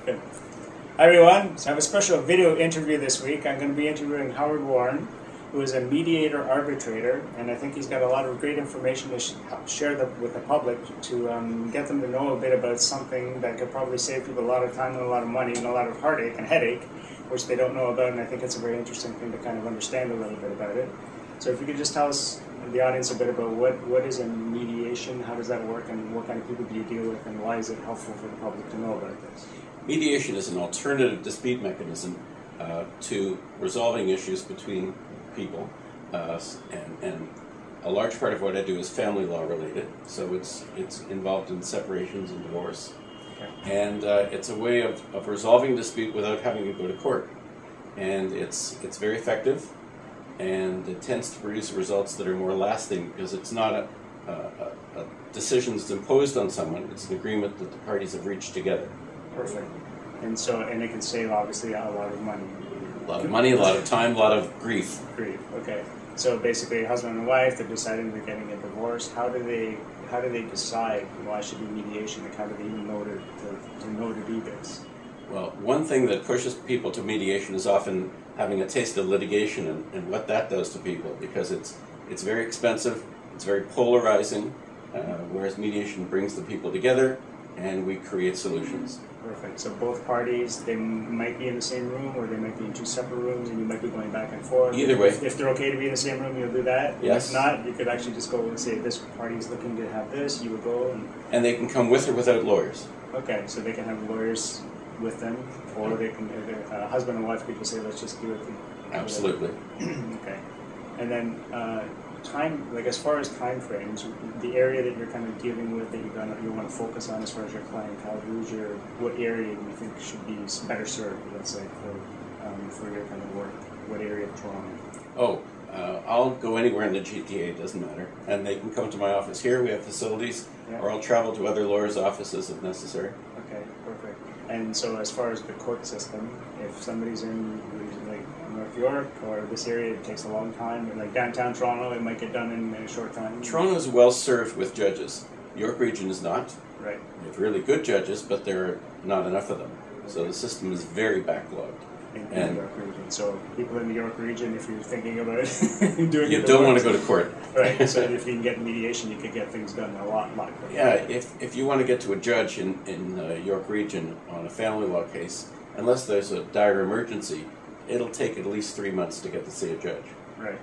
Hi everyone, so I have a special video interview this week. I'm going to be interviewing Howard Warren, who is a mediator arbitrator, and I think he's got a lot of great information to share with the public to get them to know a bit about something that could probably save people a lot of time and a lot of money and a lot of heartache and headache, which they don't know about, and I think it's a very interesting thing to kind of understand a little bit about it. So if you could just tell us, the audience, a bit about what is a mediation, how does that work, and what kind of people do you deal with, and why is it helpful for the public to know about this? Mediation is an alternative dispute mechanism to resolving issues between people, and a large part of what I do is family law related, so it's involved in separations and divorce. Okay. And it's a way of resolving dispute without having to go to court. And it's very effective, and it tends to produce results that are more lasting because it's not a decision that's imposed on someone, it's an agreement that the parties have reached together. Perfect. And so, and it can save obviously a lot of money. A lot of money, a lot of time, a lot of grief. Grief. Okay. So basically, husband and wife, they're deciding they're getting a divorce. How do they decide why should be mediation? Like, how do they even know to do this? Well, one thing that pushes people to mediation is often having a taste of litigation and what that does to people, because it's very expensive, it's very polarizing, whereas mediation brings the people together and we create solutions. Perfect. So both parties, they might be in the same room, or they might be in two separate rooms, and you might be going back and forth. Either way. If they're okay to be in the same room, you'll do that. Yes. If not, you could actually just go and say, this party is looking to have this, you would go. And they can come with or without lawyers. Okay, so they can have lawyers with them, or they can, husband and wife could just say, let's just do it. Absolutely. Okay. And then time, like as far as time frames, the area that you're kind of dealing with, that you want to focus on as far as your clientele, what area do you think should be better served, let's say, for your kind of work? What area of Toronto? I'll go anywhere in the GTA, it doesn't matter. And they can come to my office here, we have facilities, yeah. Or I'll travel to other lawyers' offices if necessary. Okay, perfect. And so as far as the court system, if somebody's in like North York or this area, it takes a long time. Like downtown Toronto, it might get done in a short time. Toronto is well served with judges. York Region is not. Right. We have really good judges, but there are not enough of them. So the system is very backlogged. In the York region. So people in the York region, if you're thinking about doing you don't want to go to court. Right. So if you can get mediation, you could get things done a lot quicker. Yeah. If you want to get to a judge in York Region on a family law case, unless there's a dire emergency, it'll take at least 3 months to get to see a judge. Right.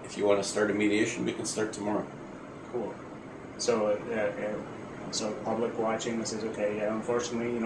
If you want to start a mediation, we can start tomorrow. Cool. So so public watching this is okay. Yeah, unfortunately,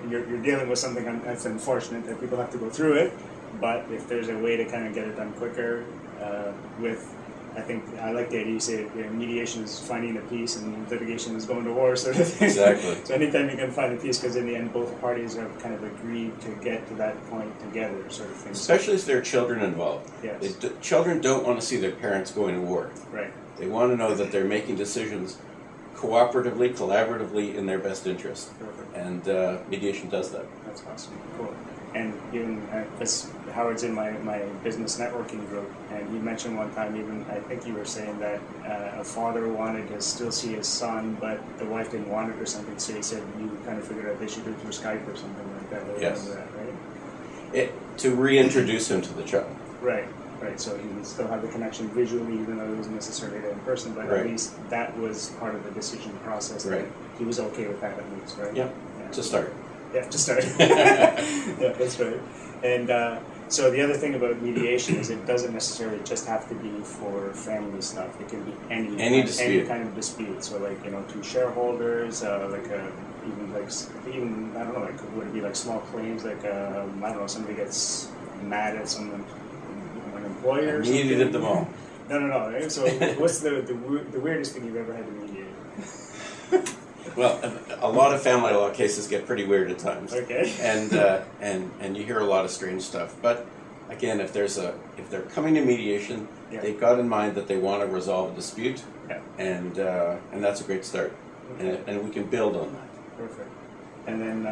you're dealing with something that's unfortunate that people have to go through it. But if there's a way to kind of get it done quicker, I think I like the idea you say mediation is finding a peace and litigation is going to war, sort of thing. Exactly. So anytime you can find a peace, because in the end both parties have kind of agreed to get to that point together, sort of thing. Especially if there are children involved. Yes. Children don't want to see their parents going to war. Right. They want to know that they're making decisions cooperatively, collaboratively in their best interest. Perfect. And mediation does that. That's awesome. Cool. And even Howard's in my business networking group, and he mentioned one time, even I think you were saying that a father wanted to still see his son, but the wife didn't want it or something, so he said you kind of figured out they should do it through Skype or something like that. I yes. remember that, right? To reintroduce him to the child. Right. Right, so he would still have the connection visually, even though he wasn't necessarily there in person, but right. At least that was part of the decision process. Right. He was okay with that at least, right? Yeah, to start. Yeah, to start. Yeah, that's right. And so the other thing about mediation is it doesn't necessarily just have to be for family stuff. It can be any kind of dispute. So like, two shareholders, even I don't know, like would it be like small claims, like I don't know, somebody gets mad at someone. Employer or something? Mediated them all. No. So what's the weirdest thing you've ever had to mediate? Well, a lot of family law cases get pretty weird at times. Okay. And you hear a lot of strange stuff. But again, if they're coming to mediation, yeah. They've got in mind that they want to resolve a dispute, yeah. And that's a great start. Okay. And we can build on that. Perfect. And then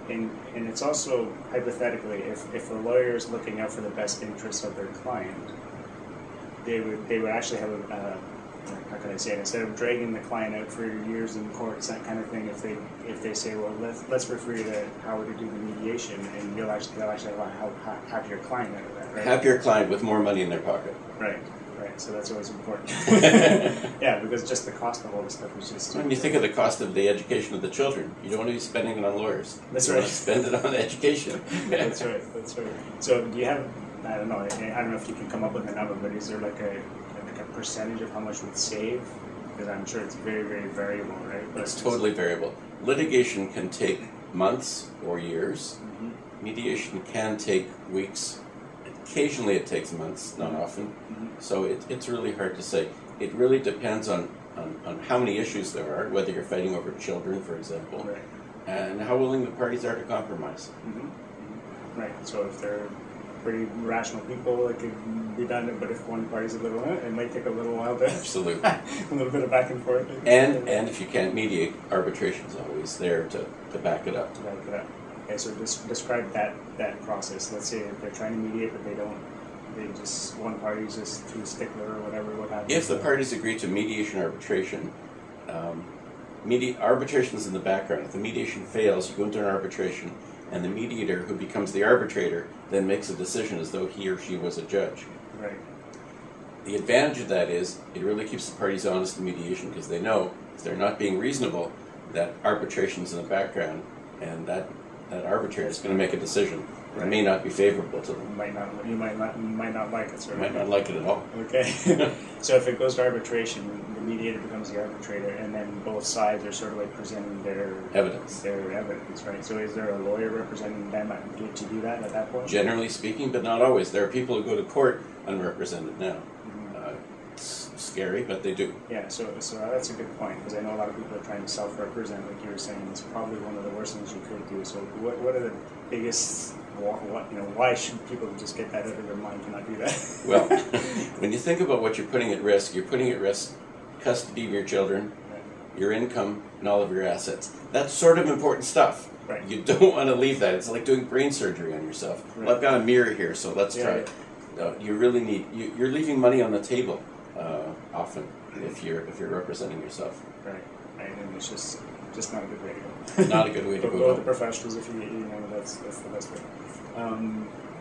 and it's also, hypothetically, if a lawyer is looking out for the best interests of their client, they would actually have how can I say it? Instead of dragging the client out for years in courts, that kind of thing, if they say, well, let's refer you to Howard to do the mediation, and they'll actually have a happier client out of that, right? Happier client with more money in their pocket. Right. So that's always important. Yeah, because just the cost of all this stuff is just... When you think of the cost of the education of the children, you don't want to be spending it on lawyers. That's you right. want to spend it on education. That's right. So do you have, I don't know if you can come up with a number, but is there like a percentage of how much we'd save? Because I'm sure it's very, very variable, right? But It's totally variable. Litigation can take months or years. Mm-hmm. Mediation can take weeks. Occasionally it takes months, not often. Mm-hmm. So it's really hard to say. It really depends on how many issues there are, whether you're fighting over children, for example, Right. and how willing the parties are to compromise. Mm-hmm. Mm-hmm. Right. So if they're pretty rational people, it could be done. But if one party's a little, it might take a little while to Absolutely. a little bit of back and forth. And if you can't mediate, arbitration's always there to back it up. To back it up. Okay, so describe that process. Let's say they're trying to mediate, but one party's just too stickler or whatever. What happens? If the parties agree to mediation arbitration, arbitration's in the background. If the mediation fails, you go into an arbitration, and the mediator, who becomes the arbitrator, then makes a decision as though he or she was a judge. Right. The advantage of that is it really keeps the parties honest in mediation, because they know if they're not being reasonable, that arbitration's in the background, and that arbitrator is going to make a decision. It may not be favorable to them. You might not like it, sir. You might not like it at all. Okay. So if it goes to arbitration, the mediator becomes the arbitrator, and then both sides are sort of like presenting their Evidence. Right? So is there a lawyer representing them to do that at that point? Generally speaking, but not always. There are people who go to court unrepresented now. Mm-hmm. It's scary, but they do. Yeah, so that's a good point, because I know a lot of people are trying to self-represent, like you were saying. It's probably one of the worst things you could do. So what are the biggest, why should people just get that out of their mind to not do that? Well, when you think about what you're putting at risk custody of your children, your income, and all of your assets. That's sort of important stuff. Right. You don't want to leave that. It's like doing brain surgery on yourself. Right. Well, I've got a mirror here, so let's try it. You really need, you're leaving money on the table often if you're representing yourself. Right. And it's just not a good way to go. Not a good way to go. Go with the professionals if that's the best way.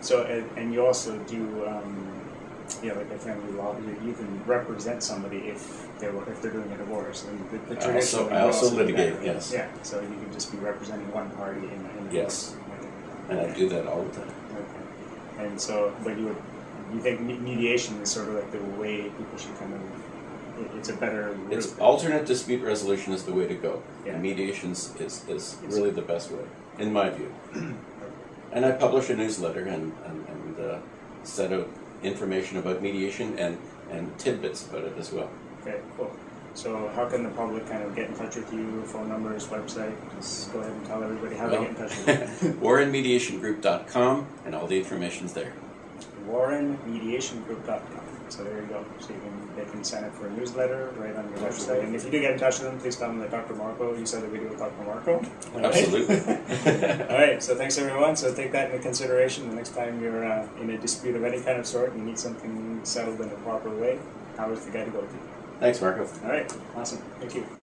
So and you also do like a family law. You can represent somebody if they're doing a divorce. And the traditional. I also litigate. Yes. Yeah. So you can just be representing one party in the yes. divorce. And I do that all the time. Okay. And so, but you think mediation is sort of like the way people should kind of. It's a better route. It's alternate dispute resolution is the way to go. Yeah. And mediation is really the best way, in my view. And I publish a newsletter and set out information about mediation and tidbits about it as well. Okay, cool. So how can the public kind of get in touch with you? Phone numbers, website? Just go ahead and tell everybody how they get in touch with you. WarrenMediationGroup.com, and all the information's there. WarrenMediationGroup.com. So there you go. So they can sign up for a newsletter right on your website. And if you do get in touch with them, please tell them that Dr. Marco, you said the video with Dr. Marco. All right? Absolutely. All right. So thanks everyone. So take that into consideration the next time you're in a dispute of any kind of sort and you need something settled in a proper way. Howard's the guy to go to. Thanks, Marco. All right. Awesome. Thank you.